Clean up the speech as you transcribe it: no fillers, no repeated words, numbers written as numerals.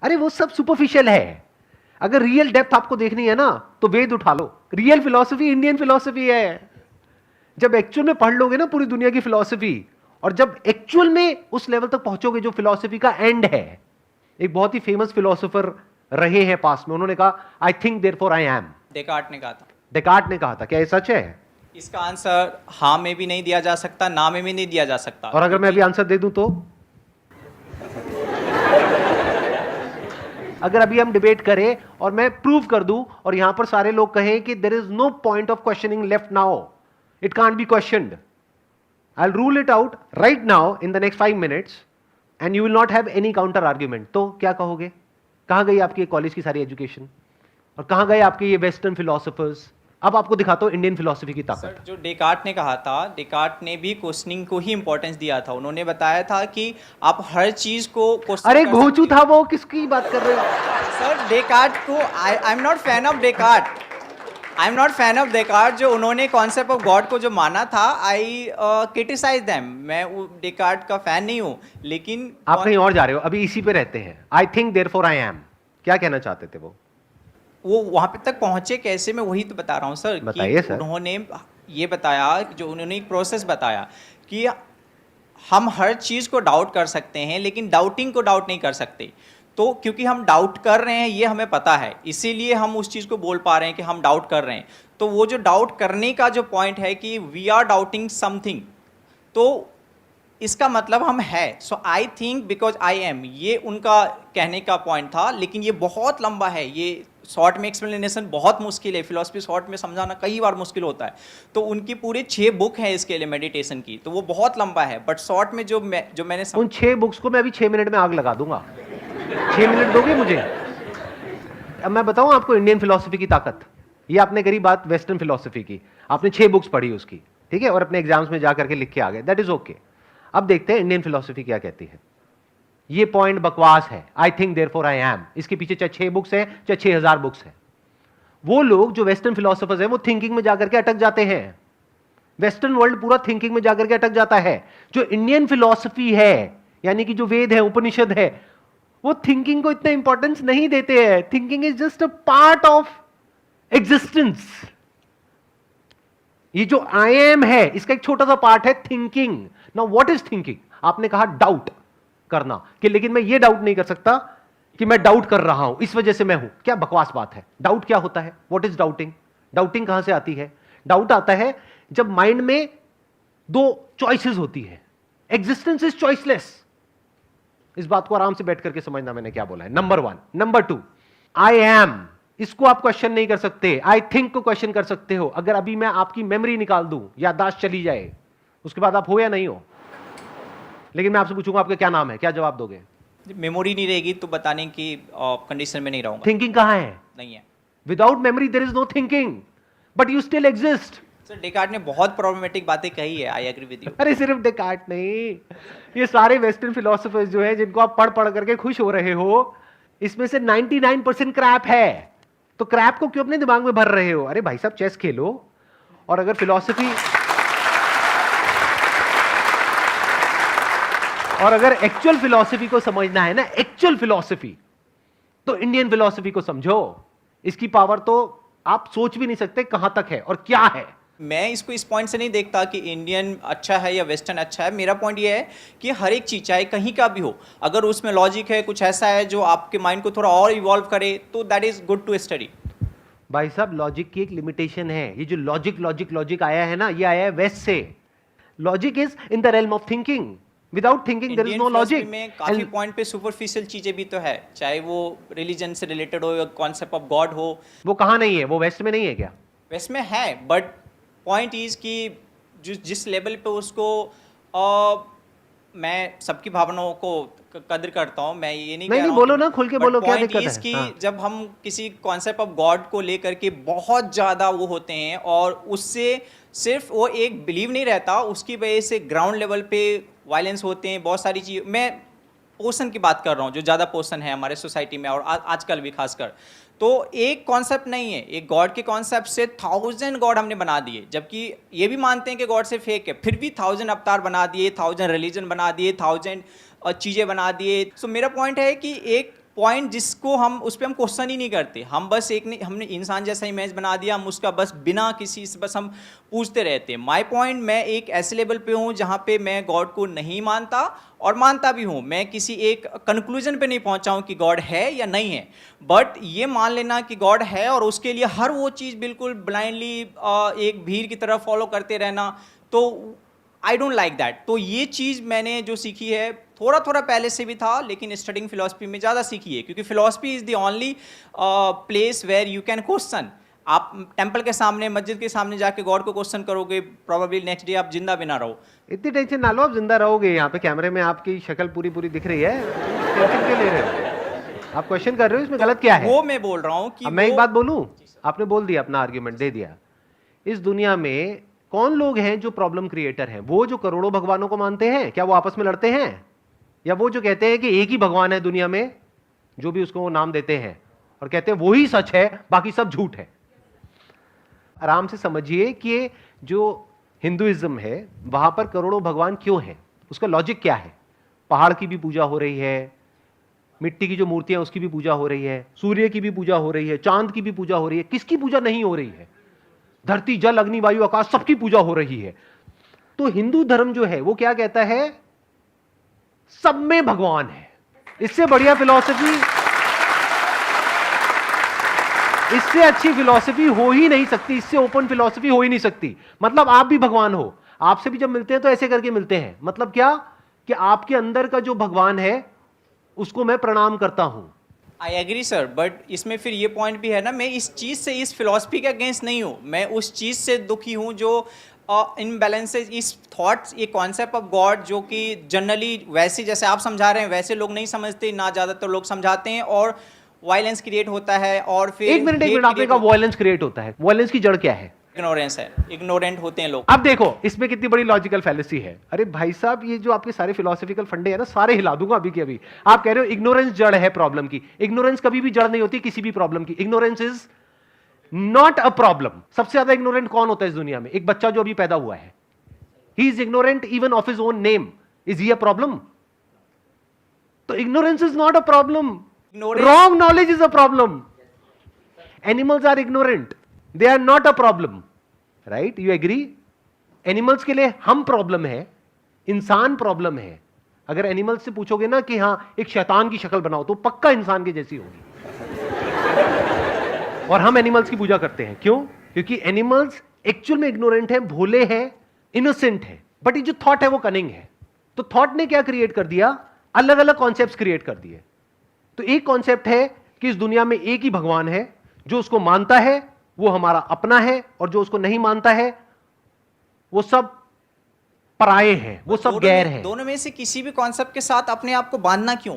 अरे वो सब सुपरफिशियल है। अगर रियल डेप्थ आपको देखनी है ना तो वेद उठा लो। रियल फिलॉसफी इंडियन फिलॉसफी है। जब एक्चुअल में पढ़ लोगे ना पूरी दुनिया की फिलॉसफी, और जब एक्चुअल में उस लेवल तक पहुंचोगे जो फिलॉसफी का एंड है। एक बहुत ही फेमस फिलॉसफर रहे हैं पास में, उन्होंने कहा I think therefore I am. Descartes ने कहा था। डेकार्ट ने कहा था, क्या ये सच है? इसका आंसर हाँ में भी नहीं दिया जा सकता, ना में भी नहीं दिया जा सकता। और अगर मैं अभी आंसर दे दूं तो? अगर अभी हम डिबेट करें और मैं प्रूव कर दूं और यहां पर सारे लोग कहें कि there is no point of questioning left now, it can't be questioned, I will rule it out right now in the next 5 minutes and you will not have any counter argument, तो क्या कहोगे? कहां गई आपकी college की सारी education, और कहां गए आपके ये वेस्टर्न फिलोसोफर्स? अब आपको दिखाता हूं इंडियन फिलोसफी की ताकत। सर जो डेकार्ट ने कहा था, डेकार्ट ने भी क्वेश्चनिंग को ही इंपॉर्टेंस दिया था। उन्होंने बताया था कि आप हर चीज को क्वेश्चन अरे कर घोचू सकते था वो, किसकी बात कर रहे हो? हो। सर डेकार्ट को I am not fan of Descartes, I am not fan of Descartes. जो उन्होंने कॉन्सेप्ट ऑफ गॉड को जो माना था, आई क्रिटिसाइज देम। मैं डेकार्ट का फैन नहीं हूँ, लेकिन आप कहीं और जा रहे हो, अभी इसी पे रहते हैं। I think therefore I am, क्या कहना चाहते थे वो वहाँ पे तक पहुँचे कैसे, मैं वही तो बता रहा हूँ सर। बताइए कि सर। उन्होंने ये बताया, जो उन्होंने एक प्रोसेस बताया कि हम हर चीज़ को डाउट कर सकते हैं, लेकिन डाउटिंग को डाउट नहीं कर सकते। तो क्योंकि हम डाउट कर रहे हैं ये हमें पता है, इसीलिए हम उस चीज़ को बोल पा रहे हैं कि हम डाउट कर रहे हैं। तो वो जो डाउट करने का जो पॉइंट है कि वी आर डाउटिंग समथिंग, तो इसका मतलब हम है। So I think because I am, ये उनका कहने का पॉइंट था। लेकिन ये बहुत लंबा है, ये शॉर्ट में एक्सप्लेनेशन बहुत मुश्किल है। फिलॉसफी शॉर्ट में समझाना कई बार मुश्किल होता है। तो उनकी पूरी 6 बुक है इसके लिए मेडिटेशन की, तो वो बहुत लंबा है। बट शॉर्ट में जो मैंने उन 6 बुक्स को मैं अभी 6 मिनट में आग लगा दूंगा। 6 मिनट दोगे मुझे? अब मैं बताऊं आपको इंडियन फिलोसफी की ताकत। ये आपने करी बात वेस्टर्न फिलोसफी की, आपने 6 बुक्स पढ़ी उसकी, ठीक है, और अपने एग्जाम्स में जाकर के लिख के आ गए, दैट इज ओके। अब देखते हैं इंडियन फिलोसफी क्या कहती है। ये पॉइंट बकवास है, I think therefore I am. इसके पीछे चाहे 6 बुक्स है चाहे 6000 बुक्स है। वो लोग जो वेस्टर्न फिलोसफर्स हैं वो थिंकिंग में जाकर के अटक जाते हैं। वेस्टर्न वर्ल्ड पूरा थिंकिंग में जाकर के अटक जाता है। जो इंडियन फिलोसफी है, यानी कि जो वेद है, उपनिषद है, वो थिंकिंग को इतना इंपॉर्टेंस नहीं देते हैं। Thinking is just a part of existence. ये जो आई एम है इसका एक छोटा सा पार्ट है thinking. Now what is thinking? आपने कहा डाउट करना, कि लेकिन मैं ये डाउट नहीं कर सकता कि मैं डाउट कर रहा हूं इस वजह से मैं हूं। क्या बकवास बात है। डाउट क्या होता है? What is doubting? डाउटिंग कहां से आती है? डाउट आता है जब माइंड में 2 चॉइसेस होती है। Existence is choiceless. इस बात को आराम से बैठ करके समझना मैंने क्या बोला है। नंबर 1। नंबर 2, आई एम, इसको आप क्वेश्चन नहीं कर सकते। आई थिंक को क्वेश्चन कर सकते हो। अगर अभी मैं आपकी मेमोरी निकाल दूं, याददाश्त चली जाए, उसके बाद आप हो या नहीं हो। लेकिन मैं आपसे पूछूंगा आपका क्या नाम है, क्या जवाब दोगे? मेमोरी नहीं रहेगी तो बताने की कंडीशन में नहीं रहूंगा। थिंकिंग कहां है? नहीं है। Without memory there is no thinking, but you still exist. Sir Descartes ने बहुत प्रॉब्लमेटिक बातें कही है, आई एग्री विद यू। अरे सिर्फ डेकार्ट नहीं, ये सारे वेस्टर्न फिलोसफर्स जो है जिनको आप पढ़ पढ़ करके खुश हो रहे हो, इसमें से 99% क्रैप है। तो क्रैप को क्यों अपने दिमाग में भर रहे हो? अरे भाई साहब चेस खेलो। और अगर फिलॉसफी और अगर एक्चुअल फिलॉसफी को समझना है ना, एक्चुअल फिलॉसफी, तो इंडियन फिलॉसफी को समझो। इसकी पावर तो आप सोच भी नहीं सकते कहां तक है और क्या है। मैं इसको इस पॉइंट से नहीं देखता कि इंडियन अच्छा है या वेस्टर्न अच्छा है। मेरा पॉइंट ये है कि हर एक चीज़ चाहे कहीं का भी हो, अगर उसमें लॉजिक है, कुछ ऐसा है जो आपके माइंड को थोड़ा और इवॉल्व करे, तो that is good to study. भाई साहब लॉजिक की एक लिमिटेशन है। ये जो लॉजिक लॉजिक लॉजिक आया है ना, ये आया है वेस्ट से। Logic is in the realm of thinking. Without thinking there is no logic. में काफी पॉइंट पे सुपरफिशियल चीजें भी तो है, चाहे वो रिलीजन से रिलेटेड हो या कॉन्सेप्ट ऑफ गॉड हो। वो कहां नहीं है? वो वेस्ट में नहीं है क्या? वेस्ट में है, बट पॉइंट इज कि जिस लेवल पे उसको मैं सबकी भावनाओं को कदर करता हूँ, मैं ये नहीं कह रहा हूँ बोलो ना, खुल के बोलो, क्या दिक्कत है? कि जब हम किसी कॉन्सेप्ट ऑफ गॉड को लेकर के बहुत ज़्यादा वो होते हैं और उससे सिर्फ वो एक बिलीव नहीं रहता, उसकी वजह से ग्राउंड लेवल पे वायलेंस होते हैं, बहुत सारी चीज़। मैं पोर्शन की बात कर रहा हूँ, जो ज़्यादा पोर्शन है हमारे सोसाइटी में और आजकल भी खासकर। तो एक कॉन्सेप्ट नहीं है, एक गॉड के कॉन्सेप्ट से 1000 गॉड हमने बना दिए, जबकि ये भी मानते हैं कि गॉड से फेक है, फिर भी 1000 अवतार बना दिए, 1000 रिलीजन बना दिए, 1000 चीज़ें बना दिए। सो मेरा पॉइंट है कि एक पॉइंट जिसको हम उस पर हम क्वेश्चन ही नहीं करते, हम बस हमने इंसान जैसा इमेज बना दिया, हम उसका बस बिना किसी से बस हम पूछते रहते हैं। माय पॉइंट, मैं एक ऐसे लेवल पे हूँ जहाँ पे मैं गॉड को नहीं मानता और मानता भी हूँ, मैं किसी एक कंक्लूजन पे नहीं पहुँचा हूँ कि गॉड है या नहीं है, बट ये मान लेना कि गॉड है और उसके लिए हर वो चीज़ बिल्कुल ब्लाइंडली एक भीड़ की तरह फॉलो करते रहना, तो आई डोंट लाइक दैट। तो ये चीज़ मैंने जो सीखी है, थोड़ा थोड़ा पहले से भी था, लेकिन स्टडिंग फिलोसफी में ज़्यादा सीखी है, क्योंकि philosophy is the only place where you can question. आप टेंपल के सामने, मस्जिद के सामने जाके गॉड को क्वेश्चन करोगे, प्रोबेबली नेक्स्ट डे आप जिंदा भी ना रहो। इतनी टेंशन ना लो, आप जिंदा रहोगे। यहाँ पे कैमरे में आपकी शक्ल पूरी पूरी दिख रही है, टेंशन क्यों ले रहे हो? आप क्वेश्चन कर रहे हो, इसमें गलत क्या है? वो मैं बोल रहा हूँ कि अब मैं एक बात बोलूं, आपने बोल दिया, अपना आर्ग्यूमेंट दे दिया। इस दुनिया में कौन लोग हैं जो प्रॉब्लम क्रिएटर हैं? वो जो करोड़ों भगवानों को मानते हैं, क्या वो आपस में लड़ते हैं? या वो जो कहते हैं कि एक ही भगवान है दुनिया में, जो भी उसको नाम देते हैं, और कहते हैं वो ही सच है, बाकी सब झूठ है? आराम से समझिए कि जो हिंदुइज्म है वहां पर करोड़ों भगवान क्यों हैं, उसका लॉजिक क्या है। पहाड़ की भी पूजा हो रही है, मिट्टी की जो मूर्तियां उसकी भी पूजा हो रही है, सूर्य की भी पूजा हो रही है, चांद की भी पूजा हो रही है। किसकी पूजा नहीं हो रही है? धरती, जल, अग्नि, वायु, आकाश, सबकी पूजा हो रही है। तो हिंदू धर्म जो है वो क्या कहता है? सब में भगवान है। इससे बढ़िया फिलॉसफी, इससे अच्छी फिलॉसफी हो ही नहीं सकती, इससे ओपन फिलॉसफी हो ही नहीं सकती। मतलब आप भी भगवान हो, आपसे भी जब मिलते हैं तो ऐसे करके मिलते हैं। मतलब क्या? कि आपके अंदर का जो भगवान है उसको मैं प्रणाम करता हूं। आई एग्री सर, बट इसमें फिर ये पॉइंट भी है ना, मैं इस चीज़ से, इस फिलॉसफी के अगेंस्ट नहीं हूँ, मैं उस चीज़ से दुखी हूँ जो इनबैलेंसेज, इस थॉट्स, ये कॉन्सेप्ट ऑफ गॉड जो कि जनरली वैसे जैसे आप समझा रहे हैं वैसे लोग नहीं समझते ना, ज़्यादातर लोग समझाते हैं, और वायलेंस क्रिएट होता है। और फिर एक मिनट आपने कहा वायलेंस क्रिएट होता है, वायलेंस की जड़ क्या है? इग्नोरेंस है, इग्नोरेंट होते हैं लोग। अब देखो इसमें कितनी बड़ी लॉजिकल फैलेसी है। अरे भाई साहब, ये जो आपके सारे फिलोसॉफिकल फंडे हैं ना, सारे हिला दूंगा अभी के अभी। आप कह रहे हो इग्नोरेंस जड़ है प्रॉब्लम की। इग्नोरेंस कभी भी जड़ नहीं होती किसी भी प्रॉब्लम की। Ignorance is not a problem. सबसे ज्यादा इग्नोरेंट कौन होता है इस दुनिया में? एक बच्चा जो अभी पैदा हुआ है, he is ignorant even of his own name. Is he a problem? तो ignorance is not a problem, wrong knowledge is a problem. Animals are ignorant, they are not a problem, right? You agree? Animals के लिए हम problem है, इंसान problem है। अगर animals से पूछोगे ना कि हां एक शैतान की शक्ल बनाओ, तो पक्का इंसान की जैसी होगी। और हम एनिमल्स की पूजा करते हैं, क्यों? क्योंकि एनिमल्स एक्चुअल में इग्नोरेंट है, भोले हैं, इनोसेंट है। बट ये जो थॉट है वो कनिंग है। तो थॉट ने क्या क्रिएट कर दिया? अलग अलग कॉन्सेप्ट्स क्रिएट कर दिए। तो एक कॉन्सेप्ट है कि इस दुनिया में एक ही भगवान है, जो उसको मानता है वो हमारा अपना है, और जो उसको नहीं मानता है वो सब पराये हैं, वो सब गैर हैं। दोनों में से किसी भी कॉन्सेप्ट के साथ अपने आप को बांधना क्यों?